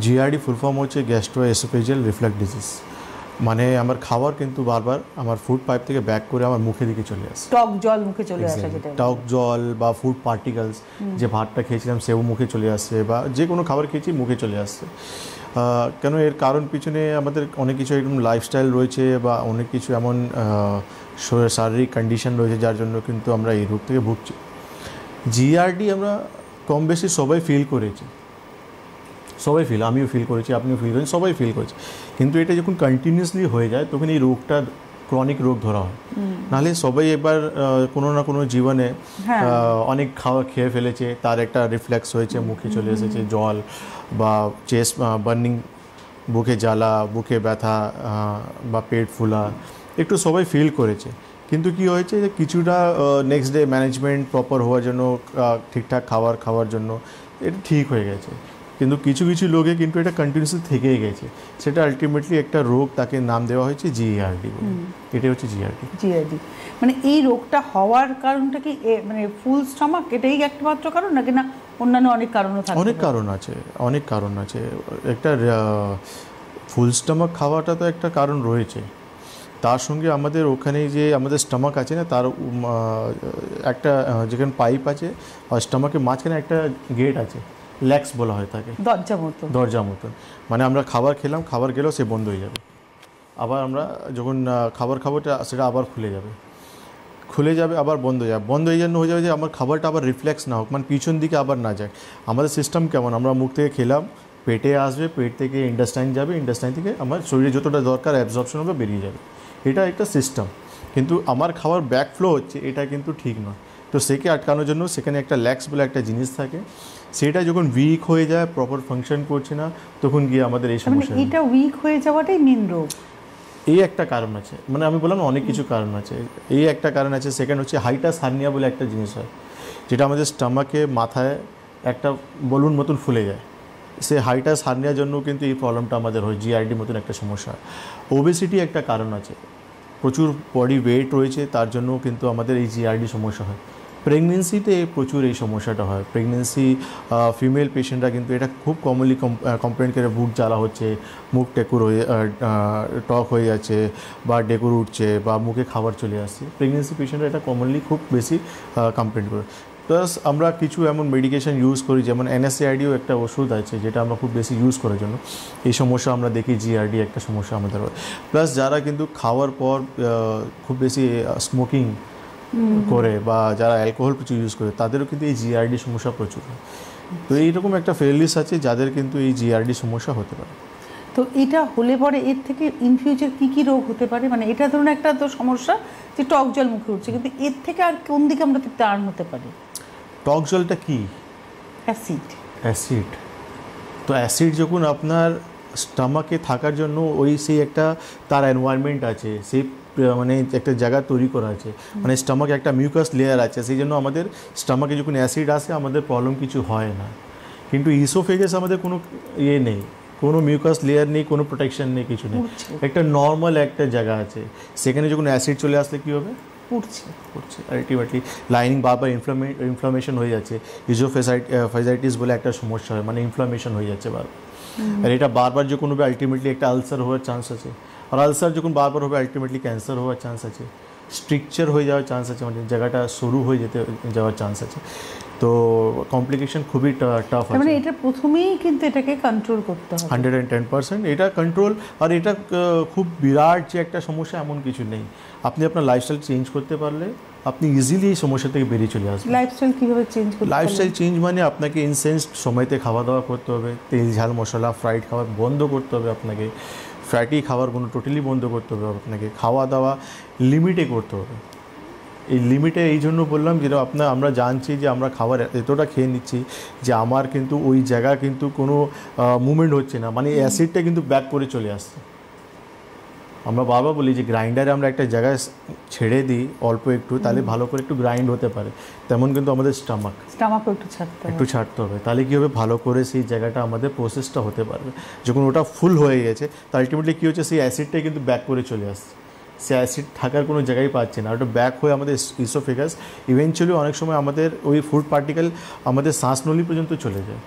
GRD full form হচ্ছে গ্যাস্ট্রোএসোফেজিয়াল reflux disease, মানে আমার খাবার কিন্তু বারবার আমার ফুড পাইপ থেকে ব্যাক করে আমার মুখের দিকে চলে আসে, টক জল মুখে চলে আসে, যেটা টক জল বা ফুড পার্টিকেলস, যে ভাতটা খেয়েছিলাম সেও মুখে চলে আসছে, বা যে কোনো খাবার খেয়েছি মুখে চলে আসছে। কেন এর কারণ পিছনে আমাদের অনেক কিছু এরকম লাইফস্টাইল রয়েছে বা অনেক কিছু এমন শারীরিক কন্ডিশন রয়েছে যার জন্য কিন্তু আমরা এই রোগ থেকে ভুগছি। জিআরডি আমরা কম বেশি সবাই ফিল করেছি, আমিও ফিল করেছি, আপনিও ফিল করেছেন, সবাই ফিল করেছে। কিন্তু এটা যখন কন্টিনিউয়াসলি হয়ে যায় তখন এই রোগটা ক্রনিক রোগ ধরা হয়। নাহলে সবাই এবার কোনো না কোনো জীবনে অনেক খাওয়া খেয়ে ফেলেছে, তার একটা রিফ্লেক্স হয়েছে, মুখে চলে এসেছে জল বা চেস্ট বার্নিং, বুকে জ্বালা, বুকে ব্যথা বা পেট ফুলা, একটু সবাই ফিল করেছে। কিন্তু কি হয়েছে যে কিছুটা নেক্সট ডে ম্যানেজমেন্ট প্রপার হওয়ার জন্য, ঠিকঠাক খাওয়ার জন্য এটা ঠিক হয়ে গেছে। কিন্তু কিছু কিছু লোকে কিন্তু এটা কন্টিনিউসলি থেকেই গেছে, সেটা আলটিমেটলি একটা রোগ, তাকে নাম দেওয়া হয়েছে জিআরডি। এটাই হচ্ছে জিআরডি। মানে এই রোগটা হওয়ার কারণটা কি মানে ফুল স্টমাক এটাই একমাত্র কারণ, নাকি না অন্যান্য অনেক কারণও থাকে? অনেক কারণ আছে। একটা ফুল স্টমাক খাওয়াটা তো একটা কারণ রয়েছে, তার সঙ্গে আমাদের ওখানে যে আমাদের স্টমাক আছে না, তার একটা যেখানে পাইপ আছে আর স্টমাকের মাঝখানে একটা গেট আছে, ল্যাক্স বলা হয় তাকে, দরজা মতন। মানে আমরা খাবার খেলাম, খাবার গেলেও সে বন্ধ হয়ে যাবে, আবার আমরা যখন খাবার খাবো সেটা আবার খুলে যাবে, আবার বন্ধ হয়ে জন্য হয়ে যাবে যে আমার খাবারটা আবার রিফ্লেক্স না হোক, মানে পিছন দিকে আবার না যায়। আমাদের সিস্টেম কেমন, আমরা মুখ থেকে খেলাম, পেটে আসবে, পেট থেকে ইন্টেস্টাইন যাবে, ইন্টেস্টাইন থেকে আমার শরীরে যতটা দরকার অ্যাবজর্পশন হবে বেরিয়ে যাবে, এটা একটা সিস্টেম। কিন্তু আমার খাবার ব্যাক ফ্লো হচ্ছে, এটা কিন্তু ঠিক নয়। তো সেকে আটকানোর জন্য সেখানে একটা ল্যাক্স বলে একটা জিনিস থাকে, সেটা যখন উইক হয়ে যায়, প্রপার ফাংশন করছে না, তখন গিয়ে আমাদের এই সমস্যা। এটা উইক হয়ে যাওয়াটাই মেন রোগ। এই একটা কারণ আছে, মানে আমি বললাম অনেক কিছু কারণ আছে, এই একটা কারণ আছে। সেকেন্ড হচ্ছে হাইটাস হার্নিয়া বলে একটা জিনিস হয়, যেটা আমাদের স্টমাকে মাথায় একটা বলুন মতন ফুলে যায়। সে হাইটাস হার্নিয়ার জন্য কিন্তু এই প্রবলেমটা আমাদের হয়, জিআরডি মতন একটা সমস্যা। ওবেসিটি একটা কারণ আছে, প্রচুর বডি ওয়েট রয়েছে, তার জন্য কিন্তু আমাদের এই জিআরডি সমস্যা হয়। প্রেগনেন্সিতে প্রচুর এই সমস্যাটা হয়, ফিমেল পেশেন্টরা কিন্তু এটা খুব কমনলি কমপ্লেন করে, বুক জ্বালা হচ্ছে, মুখ টক হয়ে যাচ্ছে, বা ডেকুর উঠছে, বা মুখে খাবার চলে আসছে। প্রেগনেন্সি পেশেন্টরা এটা কমনলি খুব বেশি কমপ্লেন করে। প্লাস আমরা কিছু এমন মেডিকেশন ইউজ করি, যেমন NSAIDও একটা ওষুধ আছে যেটা আমরা খুব বেশি ইউজ করার জন্য এই সমস্যা আমরা দেখি, জিআরডি একটা সমস্যা আমাদের হয়। প্লাস যারা কিন্তু খাওয়ার পর খুব বেশি স্মোকিং করে বা যারা অ্যালকোহল প্রচুর ইউজ করে, তাদেরও কিন্তু এই জিআরডি সমস্যা প্রচুর হয়। তো এইরকম একটা ফেয়ারলিস আছে যাদের কিন্তু এই জিআরডি সমস্যা হতে পারে। তো এটা হলে পরে এর থেকে ইন ফিউচার কী রোগ হতে পারে? মানে এটা ধরুন একটা তো সমস্যা যে টক জল মুখে উঠছে, কিন্তু এর থেকে আর কোন দিকে আমরা টার্ন হতে পারি? টক জলটা কি? অ্যাসিড। তো অ্যাসিড যখন আপনার স্টমাকে থাকার জন্য সেই একটা তার এনভায়রনমেন্ট আছে, সেই মানে একটা জায়গা তৈরি করা আছে, মানে স্টমাকে একটা মিউকাস লেয়ার আছে, সেই জন্য আমাদের স্টমাকে যখন অ্যাসিড আসে আমাদের প্রবলেম কিছু হয় না। কিন্তু ইসোফেগাস আমাদের কোনো নেই, কোনো মিউকাস লেয়ার নেই, কোনো প্রোটেকশন নেই, কিছু নেই, একটা নর্মাল একটা জায়গা আছে। সেখানে যখন অ্যাসিড চলে আসলে কী হবে? উঠছে আলটিমেটলি লাইনিং বারবার ইনফ্লামেশন হয়ে যাচ্ছে। ইজোফেজাইটিস বলে একটা সমস্যা হয়, মানে ইনফ্লামেশন হয়ে যাচ্ছে বারবার। আর এটা বারবার যখন হবে আলটিমেটলি একটা আলসার হওয়ার চান্স আছে, আর আলসার যখন বারবার হবে আলটিমেটলি ক্যান্সার হওয়ার চান্স আছে, স্ট্রিকচার হয়ে যাওয়ার চান্স আছে, মানে জায়গাটা সরু হয়ে যাওয়ার চান্স আছে। তো কমপ্লিকেশন খুবই টাফ আছে। মানে এটা প্রথমেই কিন্তু এটাকে কন্ট্রোল করতে হবে 110%। এটা কন্ট্রোল, আর এটা খুব বিরাট যে একটা সমস্যা এমন কিছু নেই। আপনি আপনার লাইফস্টাইল চেঞ্জ করতে পারলে আপনি ইজিলি এই সমস্যা থেকে বেরিয়ে চলে আসবেন। লাইফস্টাইল কীভাবে চেঞ্জ করতে? লাইফস্টাইল চেঞ্জ মানে আপনাকে ইনসেন্সড সময়তে খাওয়া দাওয়া করতে হবে, তেল ঝাল মশলা ফ্রাইড খাবার বন্ধ করতে হবে, আপনাকে ফ্যাটি খাবারগুলো টোটালি বন্ধ করতে হবে, আপনাকে খাওয়া দাওয়া লিমিটে করতে হবে। এই লিমিটে এই জন্য বললাম, যেটা আমরা জানছি যে আমরা খাবার এতটা খেয়ে নিচ্ছি যে আমার কিন্তু ওই জায়গা কিন্তু কোনো মুভমেন্ট হচ্ছে না, মানে অ্যাসিডটা কিন্তু ব্যাক করে চলে আসছে। আমরা বারবার বলি যে গ্রাইন্ডারে আমরা একটা জায়গায় ছেড়ে দিই অল্প একটু, তাহলে ভালো করে একটু গ্রাইন্ড হতে পারে, তেমন কিন্তু আমাদের স্টমাকও একটু ছাড়তে হবে, তাহলে কী হবে, ভালো করে সেই জায়গাটা আমাদের প্রসেসটা হতে পারবে। যখন ওটা ফুল হয়ে গেছে তো আলটিমেটলি কী হচ্ছে, সেই অ্যাসিডটাই কিন্তু ব্যাক করে চলে আসছে, সে অ্যাসিড থাকার কোনো জায়গায় পাচ্ছে না, ওটা ব্যাক হয়ে আমাদের ইসোফেগাস, ইভেনচুয়ালি অনেক সময় আমাদের ওই ফুড পার্টিকেল আমাদের শ্বাসনলী পর্যন্ত চলে যায়।